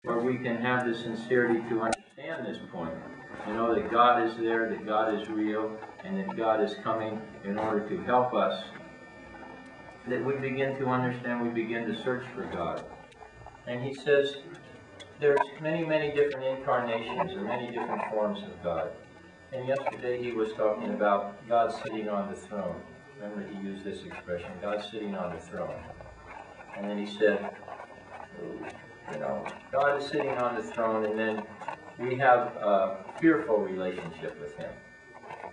where we can have the sincerity to understand this point. You know that God is there, that God is real, and that God is coming in order to help us. That we begin to understand, we begin to search for God. And he says there's many, many different incarnations and many different forms of God. And yesterday he was talking about God sitting on the throne. Remember he used this expression, God sitting on the throne. And then he said, you know, God is sitting on the throne, and then we have a fearful relationship with him.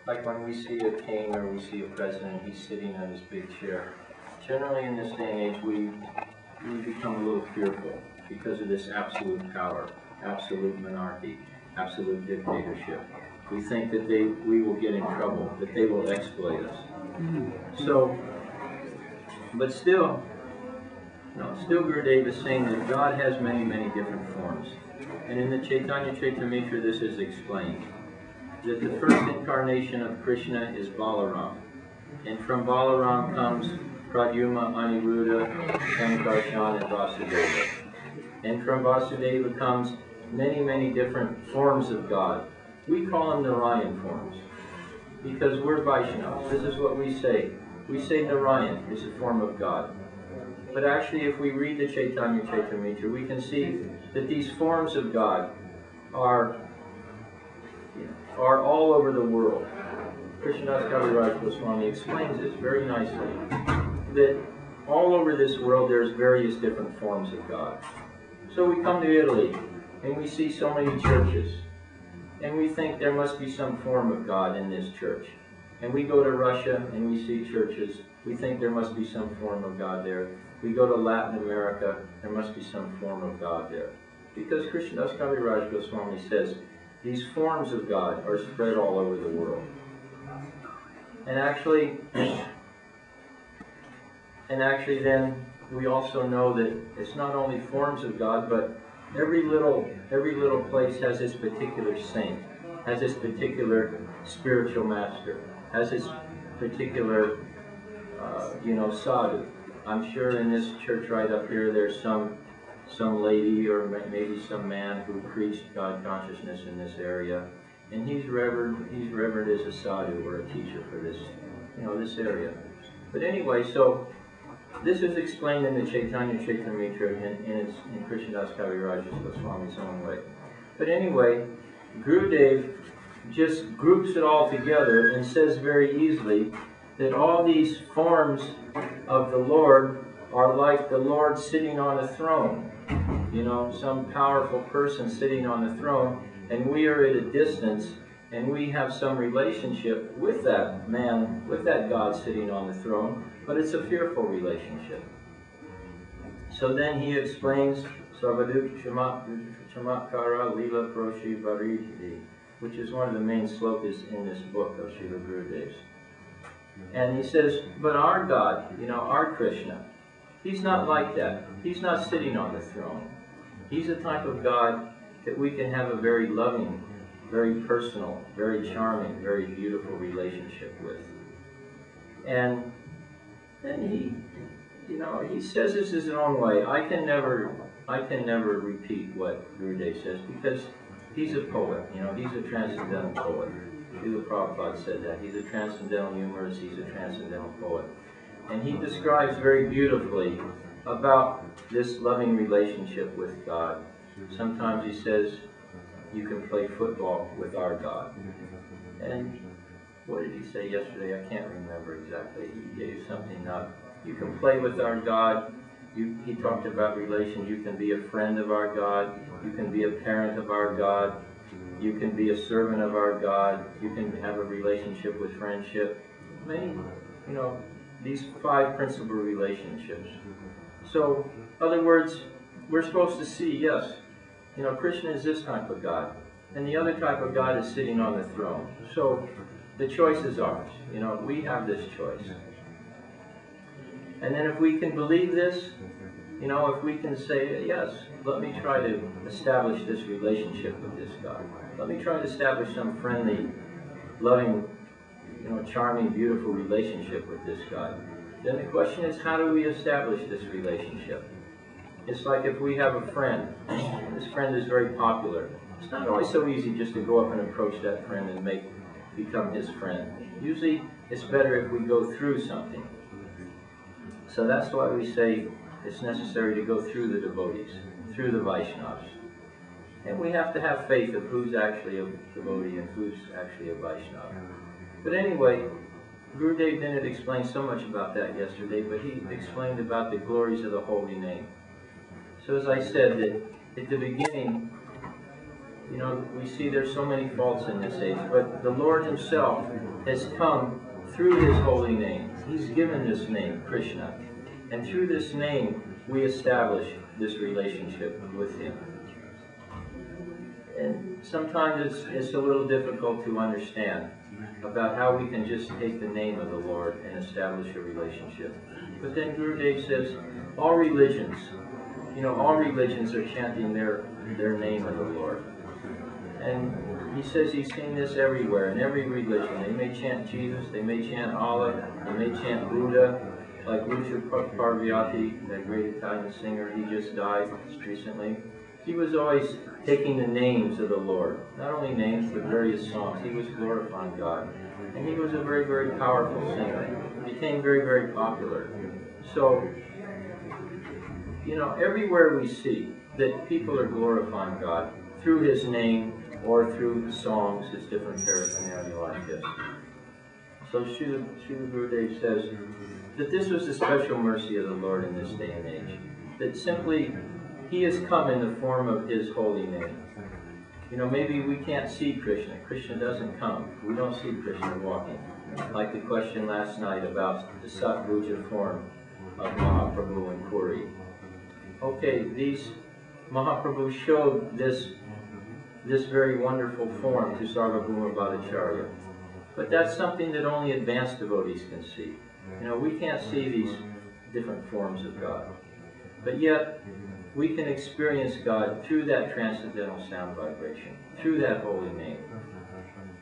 Like when we see a king or we see a president, he's sitting on his big chair. Generally in this day and age, we become a little fearful because of this absolute power, absolute monarchy, absolute dictatorship. We think that we will get in trouble, that they will exploit us. So, but still, Gurudev is saying that God has many, many different forms. And in the Chaitanya Charitamrita, this is explained. That the first incarnation of Krishna is Balaram. And from Balaram comes Pradyumna, Aniruddha, Sankarshan, and Vasudeva. And from Vasudeva comes many, many different forms of God. We call them Narayan forms. Because we're Vaishnavas. This is what we say. We say Narayan is a form of God. But actually, if we read the Chaitanya Charitamrita, we can see that these forms of God are all over the world. Krishnadas Kaviraj Goswami explains this very nicely, that all over this world there's various different forms of God. So we come to Italy, and we see so many churches, and we think there must be some form of God in this church. And we go to Russia, and we see churches, we think there must be some form of God there. We go to Latin America, there must be some form of God there. Because Krishnadas Kaviraj Goswami says, these forms of God are spread all over the world. And actually then we also know that it's not only forms of God, but every little place has its particular saint, has its particular spiritual master, has its particular sadhu. I'm sure in this church right up here there's some lady or maybe some man who preached God consciousness in this area, and he's revered as a sadhu or a teacher for this, this area. But anyway, so this is explained in the Chaitanya Charitamrita in Krishnadas Kaviraj Goswami's own way. But anyway, Gurudev just groups it all together and says very easily that all these forms of the Lord are like the Lord sitting on a throne. Some powerful person sitting on a throne, and we are at a distance, and we have some relationship with that man, with that God sitting on the throne, but it's a fearful relationship. So then he explains Sarvaduk Chamatkara Lila Proshi Varidhi, which is one of the main slokas in this book of Srila Gurudev's. And he says, but our God, our Krishna, he's not like that. He's not sitting on the throne. He's a type of God that we can have a very loving, very personal, very charming, very beautiful relationship with. And then he says this his own way. I can never repeat what Gurudev says because he's a poet. He's a transcendental poet. Srila Prabhupada said that. He's a transcendental humorist, he's a transcendental poet. And he describes very beautifully about this loving relationship with God. Sometimes he says, you can play football with our God. And what did he say yesterday? I can't remember exactly. He gave something up. You can play with our God. He talked about relations. You can be a friend of our God. You can be a parent of our God. You can be a servant of our God. You can have a relationship with friendship. Many, these 5 principal relationships. So, in other words, we're supposed to see, yes, Krishna is this type of God. And the other type of God is sitting on the throne. So, the choice is ours. We have this choice. And then if we can believe this, if we can say, yes, let me try to establish this relationship with this God. Let me try to establish some friendly, loving, charming, beautiful relationship with this God. Then the question is, how do we establish this relationship? It's like if we have a friend, this friend is very popular. It's not always so easy just to go up and approach that friend and become his friend. Usually it's better if we go through something. So that's why we say it's necessary to go through the devotees, through the Vaishnavas. And we have to have faith of who's actually a devotee and who's actually a Vaishnava. But anyway, Gurudev didn't explain so much about that yesterday, but he explained about the glories of the holy name. So as I said, that at the beginning, we see there's so many faults in this age, but the Lord himself has come through his holy name. He's given this name, Krishna. And through this name, we establish this relationship with him. And sometimes it's a little difficult to understand about how we can just take the name of the Lord and establish a relationship. But then Gurudev says, all religions are chanting their name of the Lord. And he says he's seen this everywhere, in every religion. They may chant Jesus, they may chant Allah, they may chant Buddha, like Lucia Parvati, that great Italian singer, he just died recently. He was always taking the names of the Lord. Not only names, but various songs. He was glorifying God. And he was a very, very powerful singer. He became very, very popular. So, everywhere we see that people are glorifying God through his name or through songs, his different paraphernalia like this. So Srila Gurudev says that this was the special mercy of the Lord in this day and age. That simply he has come in the form of his holy name. Maybe we can't see Krishna. Krishna doesn't come. We don't see Krishna walking. Like the question last night about the Satbhuja form of Mahaprabhu and Puri. Okay, these Mahaprabhu showed this very wonderful form to Sarvabhauma Bhattacharya. But that's something that only advanced devotees can see. We can't see these different forms of God. But yet, we can experience God through that transcendental sound vibration, through that holy name.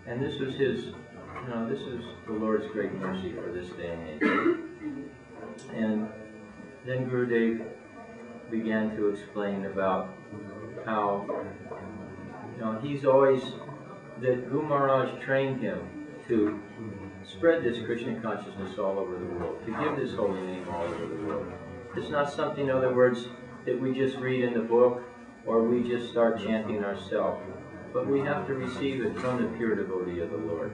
And this was this is the Lord's great mercy for this day and age. And then Gurudev began to explain about how, he's always, that Guru Maharaj trained him to spread this Krishna consciousness all over the world, to give this holy name all over the world. It's not something, in other words, that we just read in the book or we just start chanting ourselves, but we have to receive it from the pure devotee of the Lord.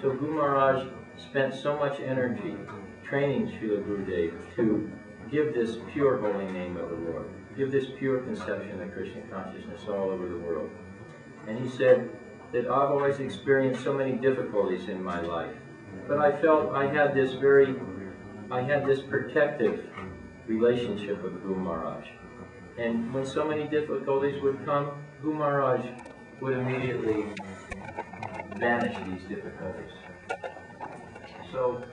So Guru Maharaj spent so much energy training Srila Gurudev to give this pure holy name of the Lord, give this pure conception of Krishna consciousness all over the world. And he said that I've always experienced so many difficulties in my life, but I felt I had this protective relationship with Guru Maharaj. And when so many difficulties would come, Guru Maharaj would immediately banish these difficulties. So,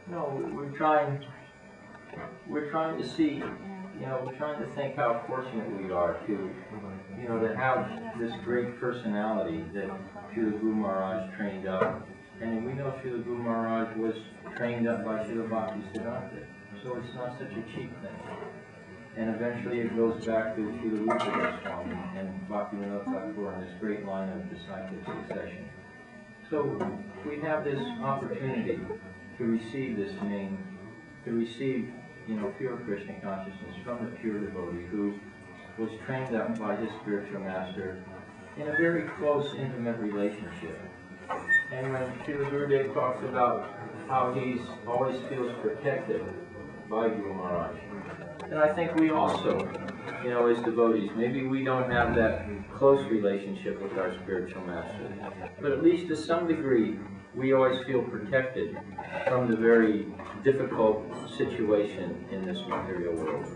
we're trying to see, we're trying to think how fortunate we are to have this great personality that Srila Guru Maharaj trained up. And we know Srila Guru Maharaj was trained up by Srila Bhakti Siddhanta. So it's not such a cheap thing. And eventually it goes back to Srila Rupa Goswami and Bhaktivinoda Thakur and this great line of disciplic succession. So we have this opportunity to receive this name, to receive, pure Krishna consciousness from the pure devotee who was trained up by his spiritual master in a very close, intimate relationship. And when Srila Gurudev talks about how he always feels protected by Guru Maharaj. And I think we also, as devotees, maybe we don't have that close relationship with our spiritual master, but at least to some degree, we always feel protected from the very difficult situation in this material world.